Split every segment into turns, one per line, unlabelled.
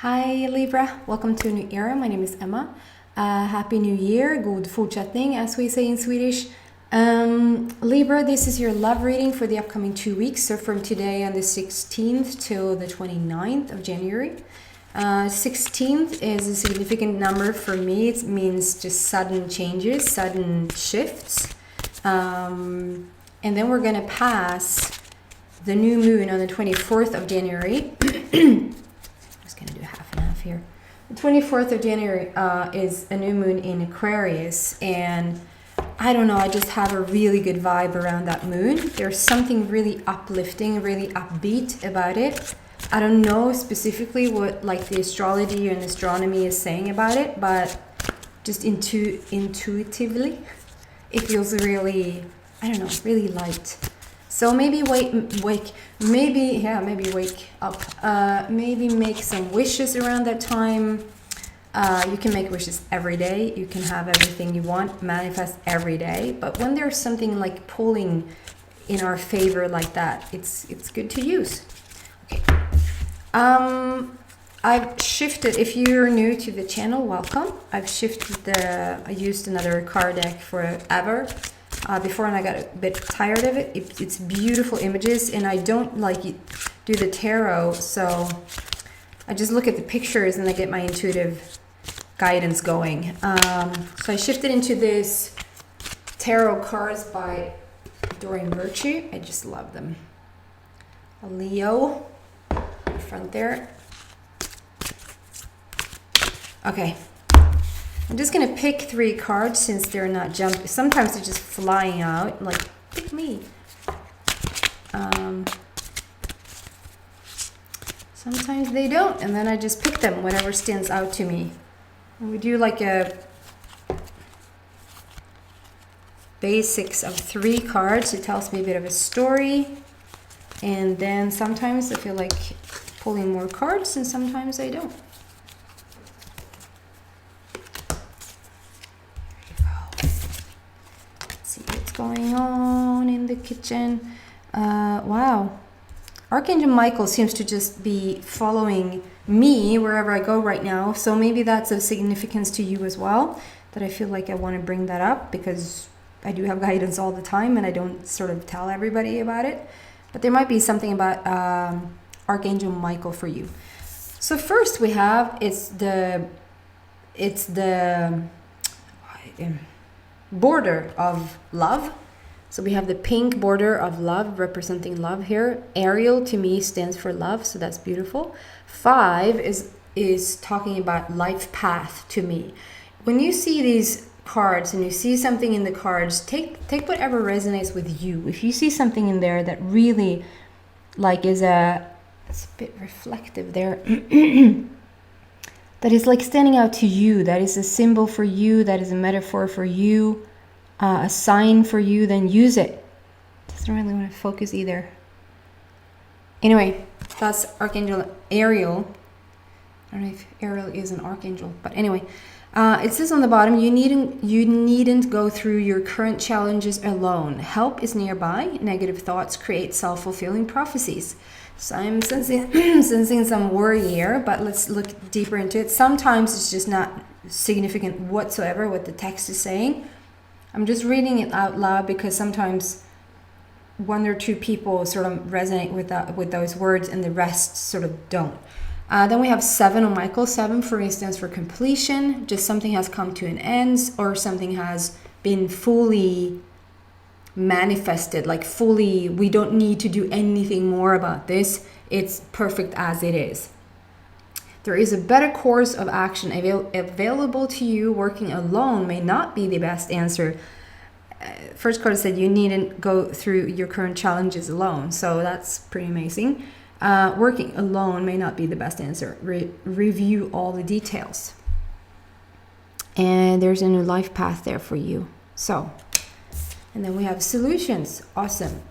Hi Libra, welcome to a new era. My name is Emma. Happy New Year, god fortsättning as we say in Swedish. Libra, this is your love reading for the upcoming 2 weeks. So from today on the 16th till the 29th of January. 16th is a significant number for me. It means just sudden changes, sudden shifts. And then we're going to pass the new moon on the 24th of January. Gonna do half and half here. The 24th of January is a new moon in Aquarius, and I don't know, I just have a really good vibe around that moon. There's something really uplifting, really upbeat about it. I don't know specifically what like the astrology and astronomy is saying about it, but just intuitively it feels really, I don't know, really light. So maybe wake up. Maybe make some wishes around that time. You can make wishes every day. You can have everything you want, manifest every day. But when there's something like pulling in our favor like that, it's good to use. Okay. I've shifted. If you're new to the channel, welcome. I used another card deck forever. Before, and I got a bit tired of it. It's beautiful images, and I don't like do the tarot, so I just look at the pictures and I get my intuitive guidance going. So I shifted into this tarot cards by Doreen Virtue. I just love them. A Leo in front there. Okay. I'm just going to pick 3 cards since they're not jumping. Sometimes they're just flying out. Like, pick me. Sometimes they don't. And then I just pick them, whatever stands out to me. And we do like a basics of 3 cards. It tells me a bit of a story. And then sometimes I feel like pulling more cards and sometimes I don't. Going on in the kitchen. Wow. Archangel Michael seems to just be following me wherever I go right now. So maybe that's of significance to you as well. That I feel like I want to bring that up because I do have guidance all the time and I don't sort of tell everybody about it. But there might be something about Archangel Michael for you. So first we have it's the border of love. So we have the pink border of love representing love here. Ariel to me stands for love, so that's beautiful. 5 is talking about life path to me. When you see these cards and you see something in the cards, take whatever resonates with you. If you see something in there that really like it's a bit reflective there. That is like standing out to you, that is a symbol for you, that is a metaphor for you, a sign for you, then use it. Doesn't really want to focus either. Anyway, that's Archangel Ariel. I don't know if Ariel is an archangel, but anyway. It says on the bottom, you needn't go through your current challenges alone. Help is nearby. Negative thoughts create self-fulfilling prophecies. So I'm sensing some worry here, but let's look deeper into it. Sometimes it's just not significant whatsoever what the text is saying. I'm just reading it out loud because sometimes 1 or 2 people sort of resonate with those words and the rest sort of don't. Then we have 7 on Michael. 7 for instance for completion, just something has come to an end or something has been fully manifested, like fully, we don't need to do anything more about this, it's perfect as it is. There is a better course of action available to you. Working alone may not be the best answer. First card said you needn't go through your current challenges alone, so that's pretty amazing. Working alone may not be the best answer. Review all the details. And there's a new life path there for you. So and then we have solutions. Awesome.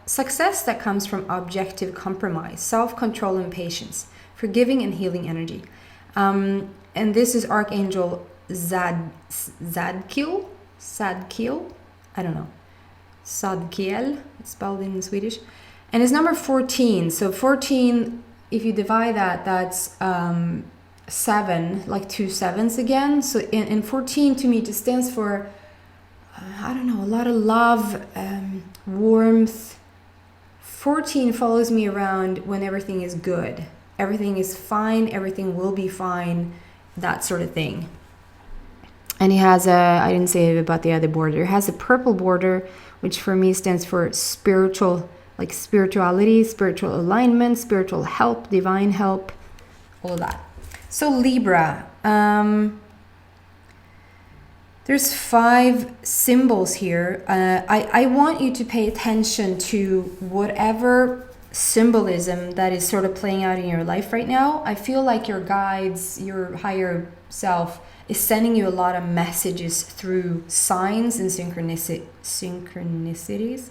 Success that comes from objective compromise, self-control and patience, forgiving and healing energy. And this is Archangel Zadkiel. I don't know. Sadkiel, it's spelled in Swedish. And it's number 14. So 14 if you divide that, that's 7, like 2 sevens again. So in 14 to me it just stands for I don't know, a lot of love, warmth. 14 follows me around when everything is good, everything is fine, everything will be fine, that sort of thing. And it has I didn't say about the other border, it has a purple border, which for me stands for spiritual, like spirituality, spiritual alignment, spiritual help, divine help, all that. So Libra, there's 5 symbols here. I want you to pay attention to whatever symbolism that is sort of playing out in your life right now. I feel like your guides, your higher self, is sending you a lot of messages through signs and synchronicities.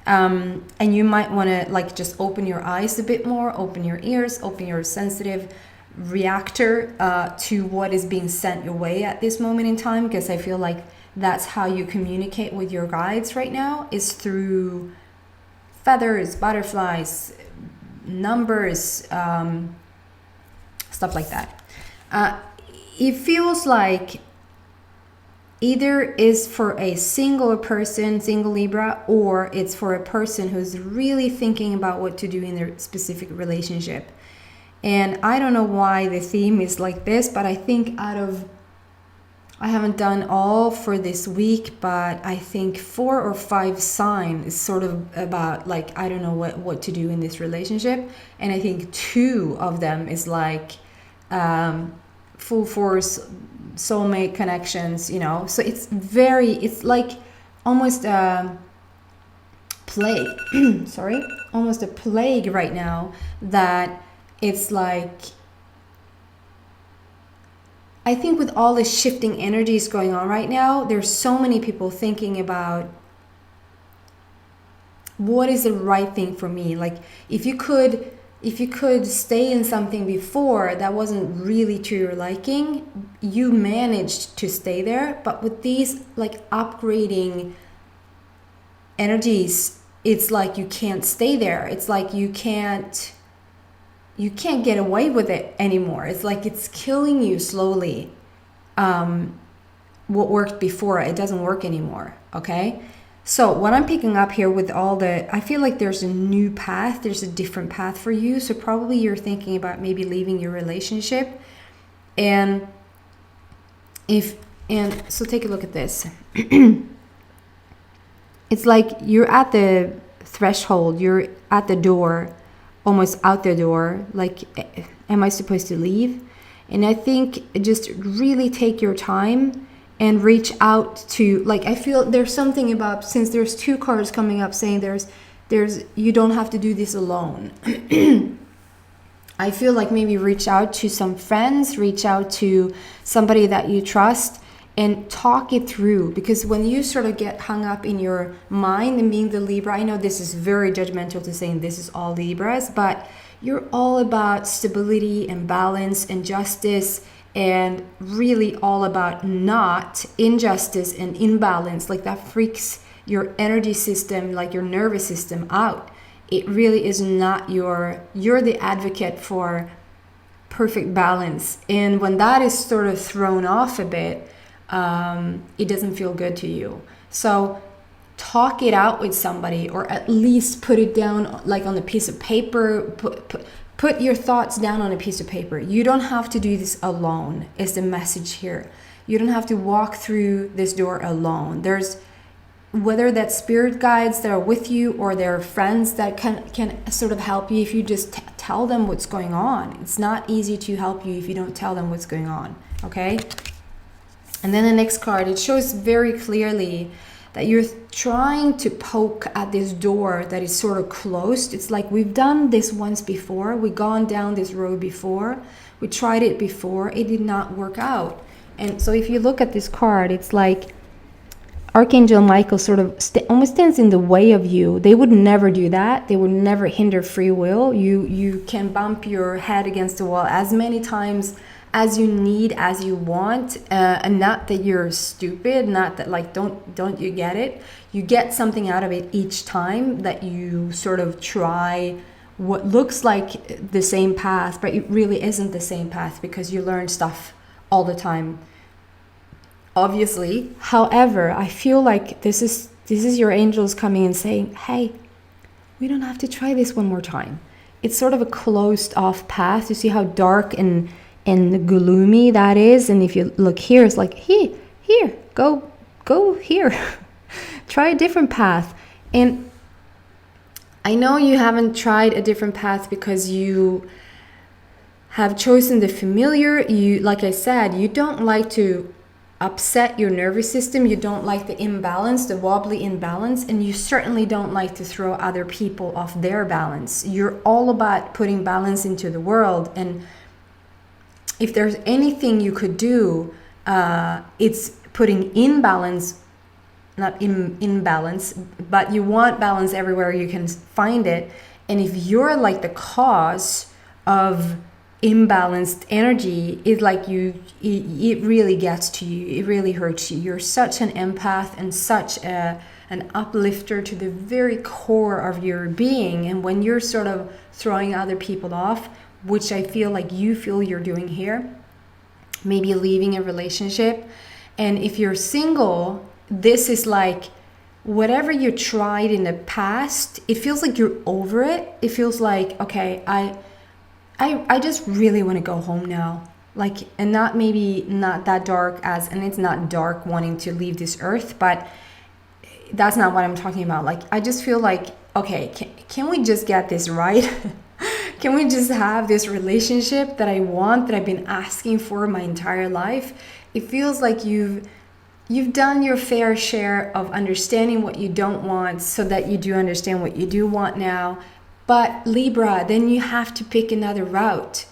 And you might want to like just open your eyes a bit more, open your ears, open your sensitive reactor to what is being sent your way at this moment in time, because I feel like that's how you communicate with your guides right now, is through feathers, butterflies, numbers, stuff like that. It feels like either is for a single person, single Libra, or it's for a person who's really thinking about what to do in their specific relationship. And I don't know why the theme is like this, but I think I haven't done all for this week, but I think 4 or 5 signs is sort of about like, I don't know what to do in this relationship. And I think 2 of them is like full force soulmate connections, you know. So it's like almost a plague, sorry, almost a plague right now, that it's like, I think with all the shifting energies going on right now, there's so many people thinking about what is the right thing for me. Like if you could stay in something before that wasn't really to your liking, you managed to stay there. But with these like upgrading energies, it's like you can't stay there. It's like you can't get away with it anymore. It's like it's killing you slowly. What worked before, it doesn't work anymore. Okay. So what I'm picking up here with all the, I feel like there's a new path, there's a different path for you. So probably you're thinking about maybe leaving your relationship. And so take a look at this. It's like you're at the threshold, you're at the door, almost out the door. Like, am I supposed to leave? And I think just really take your time and reach out to, like, I feel there's something about, since there's 2 cards coming up saying there's you don't have to do this alone. I feel like maybe reach out to some friends, reach out to somebody that you trust and talk it through. Because when you sort of get hung up in your mind and being the Libra, I know this is very judgmental to saying this is all Libras, but you're all about stability and balance and justice, and really all about not injustice and imbalance. Like that freaks your energy system, like your nervous system out. It really is not you're the advocate for perfect balance. And when that is sort of thrown off a bit, it doesn't feel good to you. So talk it out with somebody, or at least put it down like on a piece of paper. Put your thoughts down on a piece of paper. You don't have to do this alone, is the message here. You don't have to walk through this door alone. There's, whether that's spirit guides that are with you, or there are friends that can sort of help you if you just tell them what's going on. It's not easy to help you if you don't tell them what's going on, okay? And then the next card, it shows very clearly that you're trying to poke at this door that is sort of closed. It's like we've done this once before. We've gone down this road before. We tried it before. It did not work out. And so if you look at this card, it's like Archangel Michael sort of almost stands in the way of you. They would never do that. They would never hinder free will. You can bump your head against the wall as many times as you need, as you want, and not that you're stupid, not that like don't you get it. You get something out of it each time that you sort of try what looks like the same path, but it really isn't the same path because you learn stuff all the time, obviously. However, I feel like this is your angels coming and saying, hey, we don't have to try this one more time. It's sort of a closed off path. You see how dark and gloomy that is? And if you look here, it's like, here, go here. Try a different path. And I know you haven't tried a different path because you have chosen the familiar. You, like I said, you don't like to upset your nervous system. You don't like the imbalance, the wobbly imbalance, and you certainly don't like to throw other people off their balance. You're all about putting balance into the world. And if there's anything you could do, it's putting in balance, not in balance, but you want balance everywhere you can find it. And if you're like the cause of imbalanced energy, it's like it really gets to you. It really hurts you. You're such an empath and such an uplifter to the very core of your being. And when you're sort of throwing other people off, which I feel like you feel you're doing here, maybe leaving a relationship. And if you're single, this is like whatever you tried in the past, it feels like you're over it. It feels like, okay, I just really want to go home now. Like, and not that dark and it's not dark wanting to leave this earth, but that's not what I'm talking about. Like, I just feel like, okay, can we just get this right? Can we just have this relationship that I want, that I've been asking for my entire life? It feels like you've done your fair share of understanding what you don't want so that you do understand what you do want now. But Libra, then you have to pick another route.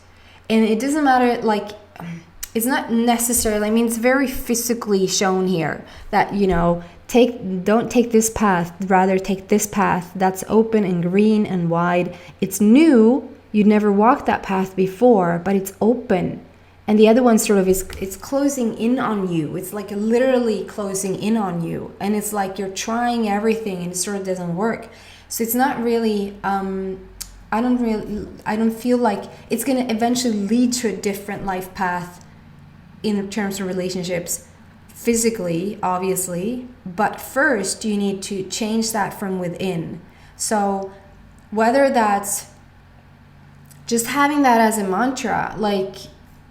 And it doesn't matter, like, it's not necessarily, I mean, it's very physically shown here that, you know, don't take this path, rather take this path that's open and green and wide. It's new, you'd never walked that path before, but it's open. And the other one sort of it's closing in on you. It's like literally closing in on you. And it's like you're trying everything and it sort of doesn't work. So it's not really, I don't feel like it's going to eventually lead to a different life path in terms of relationships, physically, obviously. But first, you need to change that from within. So whether that's just having that as a mantra, like,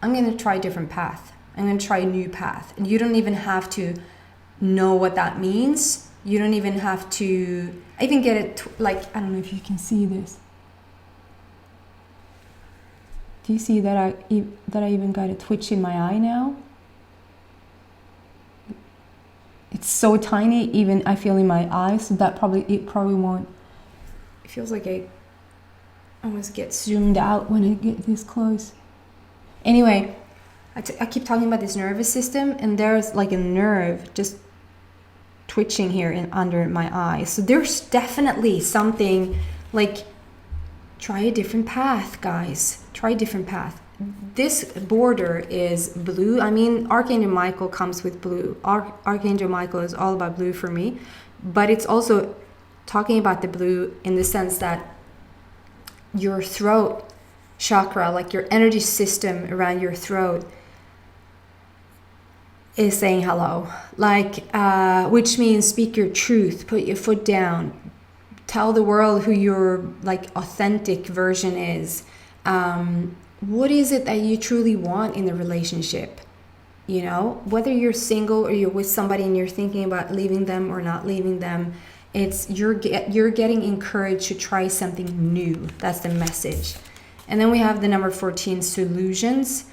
I'm going to try a different path. I'm going to try a new path. And you don't even have to know what that means. You don't even have to even get it, like, I don't know if you can see this. Do you see that I even got a twitch in my eye now? It's so tiny, even I feel in my eye, so that it probably won't. It feels like I almost get zoomed out when I get this close. Anyway, I keep talking about this nervous system, and there's like a nerve just twitching here under my eye. So there's definitely something like, try a different path, guys. Try a different path. This border is blue. I mean, Archangel Michael comes with blue. Archangel Michael is all about blue for me. But it's also talking about the blue in the sense that your throat chakra, like your energy system around your throat, is saying hello. Like, which means speak your truth, put your foot down, tell the world who your like authentic version is. What is it that you truly want in the relationship? You know, whether you're single or you're with somebody and you're thinking about leaving them or not leaving them, it's you're getting encouraged to try something new. That's the message. And then we have the number 14, solutions.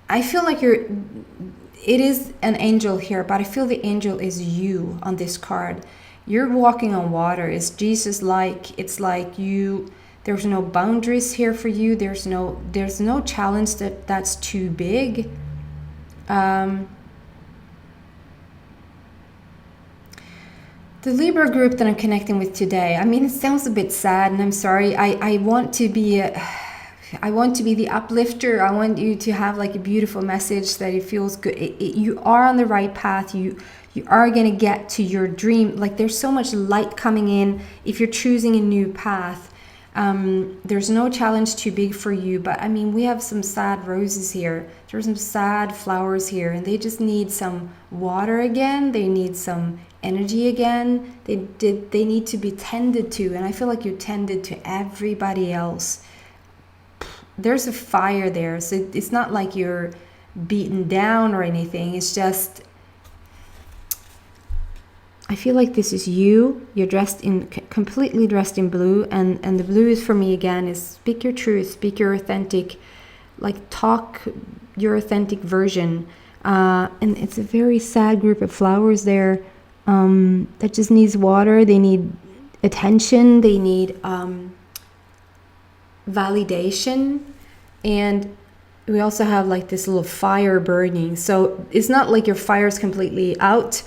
I feel like it is an angel here, but I feel the angel is you on this card. You're walking on water. It's Jesus-like. It's like there's no boundaries here for you. There's no challenge that's too big. The Libra group that I'm connecting with today, I mean, it sounds a bit sad, and I'm sorry. I want to be the uplifter. I want you to have like a beautiful message that it feels good. You are on the right path. You You are going to get to your dream. Like there's so much light coming in if you're choosing a new path. There's no challenge too big for you, but I mean, we have some sad roses here. There's some sad flowers here, and they just need some water again. They need some energy again. They need to be tended to, and I feel like you're tended to everybody else. There's a fire there, so it's not like you're beaten down or anything. It's just, I feel like this is you. You're dressed in, completely dressed in blue, and the blue is for me again is speak your truth, speak your authentic, like talk your authentic version. And it's a very sad group of flowers there that just needs water. They need attention. They need validation. And we also have like this little fire burning. So it's not like your fire is completely out.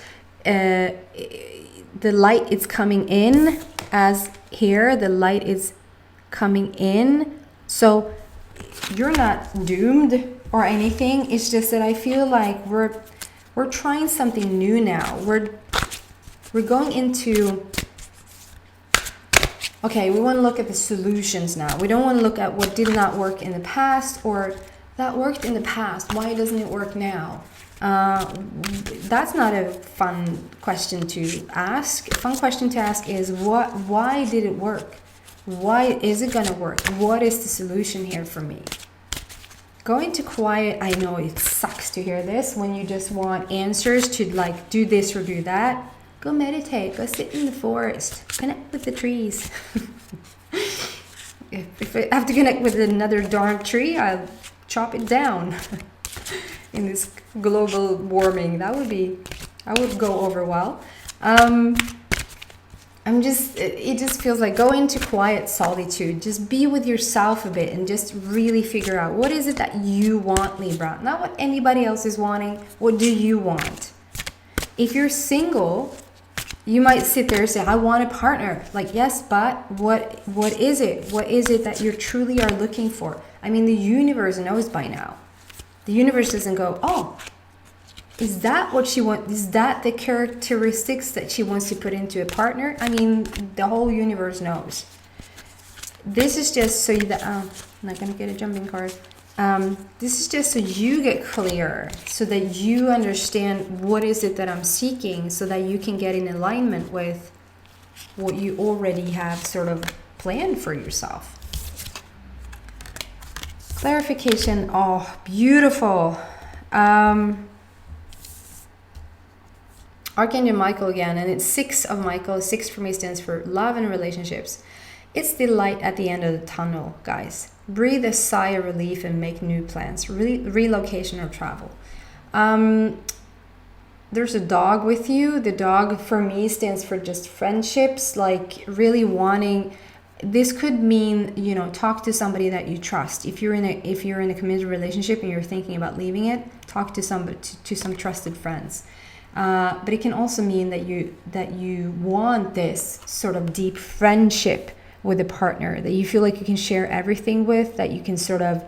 The light is coming in, as here the light is coming in, so you're not doomed or anything. It's just that I feel like we're trying something new now. We're going into, okay, we want to look at the solutions now. We don't want to look at what did not work in the past, or that worked in the past, why doesn't it work now? That's not a fun question to ask. A fun question to ask is why did it work? Why is it gonna work? What is the solution here for me? Go into quiet. I know it sucks to hear this when you just want answers to like do this or do that. Go meditate, go sit in the forest, connect with the trees. If I have to connect with another darn tree, I'll chop it down. In this global warming, I would go over well. It just feels like go into quiet solitude. Just be with yourself a bit and just really figure out what is it that you want, Libra. Not what anybody else is wanting. What do you want? If you're single, you might sit there and say, I want a partner. Like, yes, but what is it? What is it that you truly are looking for? I mean, the universe knows by now. The universe doesn't go, oh, is that what she wants? Is that the characteristics that she wants to put into a partner? I mean, the whole universe knows. This is just so that, I'm not going to get a jumping card. This is just so you get clear, so that you understand what is it that I'm seeking, so that you can get in alignment with what you already have sort of planned for yourself. Clarification. Oh, beautiful. Archangel Michael again, and it's 6 of Michael. 6 for me stands for love and relationships. It's the light at the end of the tunnel, guys. Breathe a sigh of relief and make new plans. Relocation or travel. There's a dog with you. The dog for me stands for just friendships, like really wanting. This could mean, you know, talk to somebody that you trust. If you're in a committed relationship and you're thinking about leaving it, talk to somebody, to some trusted friends. But it can also mean that you want this sort of deep friendship with a partner that you feel like you can share everything with, that you can sort of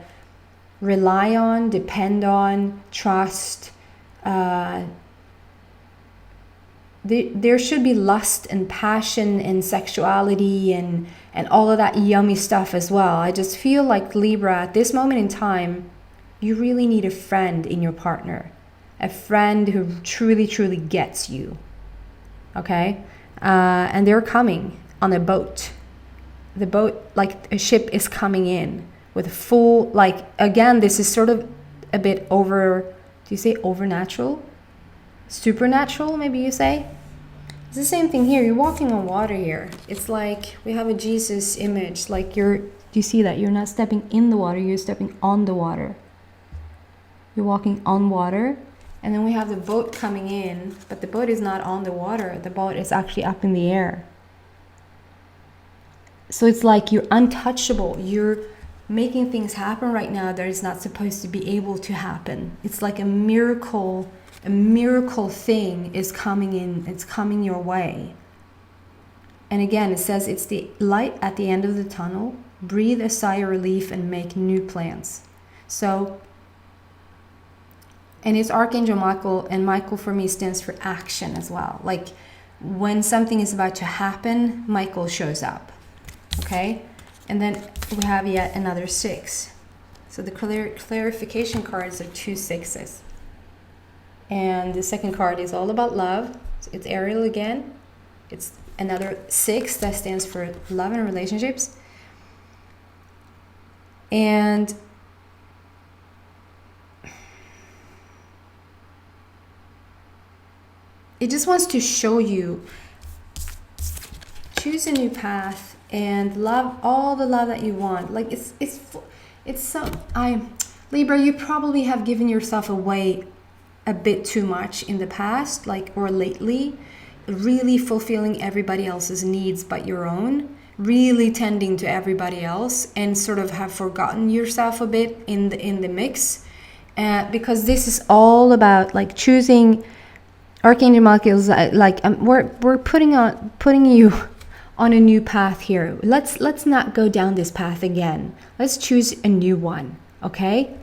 rely on, depend on, trust. There should be lust and passion and sexuality and all of that yummy stuff as well. I just feel like Libra, at this moment in time, you really need a friend in your partner. A friend who truly, truly gets you. Okay? And they're coming on a boat. The boat, like a ship, is coming in with a full, like, again, this is sort of a bit over, do you say overnatural? Supernatural, maybe you say? It's the same thing here. You're walking on water here. It's like we have a Jesus image. Like do you see that? You're not stepping in the water, you're stepping on the water. You're walking on water. And then we have the boat coming in, but the boat is not on the water. The boat is actually up in the air. So it's like you're untouchable. You're making things happen right now that is not supposed to be able to happen. It's like a miracle thing is coming in. It's coming your way. And again, it says it's the light at the end of the tunnel. Breathe a sigh of relief and make new plans. So And it's Archangel Michael, and Michael for me stands for action as well. Like when something is about to happen, Michael shows up. Okay? And then we have yet another 6. So the clarification cards are 2 6s. And the second card is all about love. It's Ariel again. It's another 6 that stands for love and relationships. And it just wants to show you, choose a new path and love all the love that you want. Like it's so, Libra, you probably have given yourself away a bit too much in the past, like, or lately, really fulfilling everybody else's needs but your own, really tending to everybody else, and sort of have forgotten yourself a bit in the mix, because this is all about like choosing. Archangel Michael's like we're putting you on a new path here. Let's not go down this path again. Let's choose a new one, okay?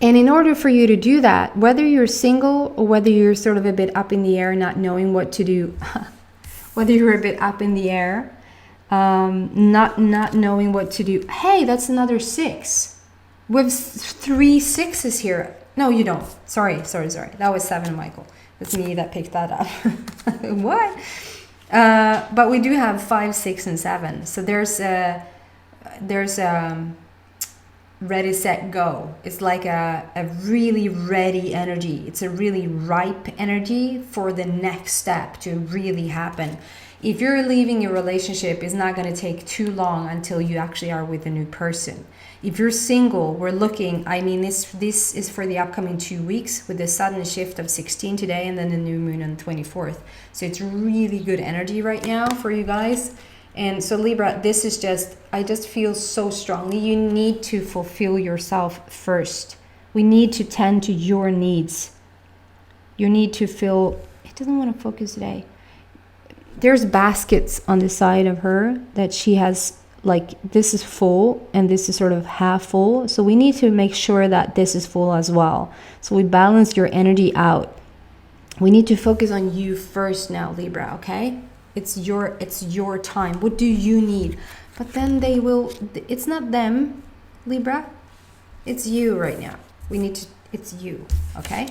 And in order for you to do that, whether you're single or whether you're sort of a bit up in the air, not knowing what to do, whether you're a bit up in the air, not knowing what to do. Hey, that's another 6. We have 3 6s here. No, you don't. Sorry. That was 7, Michael. That's me that picked that up. What? But we do have 5, 6, and 7. So there's ready, set, go. It's like a really ready energy. It's a really ripe energy for the next step to really happen. If you're leaving your relationship, it's not going to take too long until you actually are with a new person. If you're single, we're looking, I mean, this is for the upcoming 2 weeks with the sudden shift of 16 today and then the new moon on the 24th. So it's really good energy right now for you guys. And so Libra, this is just, I just feel so strongly, you need to fulfill yourself first. We need to tend to your needs. You need to feel, it doesn't want to focus today. There's baskets on the side of her that she has, like, this is full and this is sort of half full. So we need to make sure that this is full as well. So we balance your energy out. We need to focus on you first now, Libra, okay? It's your time. What do you need? But then they will, it's not them, Libra. It's you right now. We need to, it's you, okay?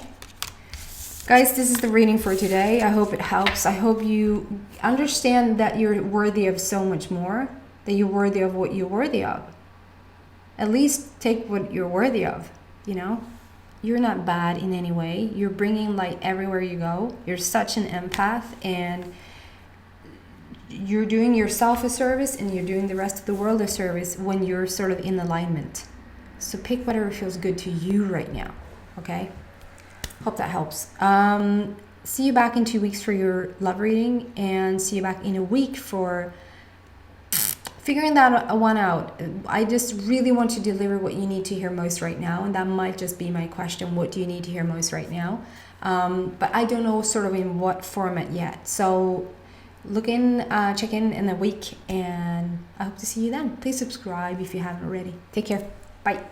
Guys, this is the reading for today. I hope it helps. I hope you understand that you're worthy of so much more, that you're worthy of what you're worthy of. At least take what you're worthy of, you know? You're not bad in any way. You're bringing light everywhere you go. You're such an empath, and you're doing yourself a service and you're doing the rest of the world a service when you're sort of in alignment. So pick whatever feels good to you right now, okay? Hope that helps. See you back in 2 weeks for your love reading, and see you back in a week for figuring that one out. I just really want to deliver what you need to hear most right now, and that might just be my question. What do you need to hear most right now? But I don't know sort of in what format yet. So check in a week, and I hope to see you then. Please subscribe if you haven't already. Take care. Bye.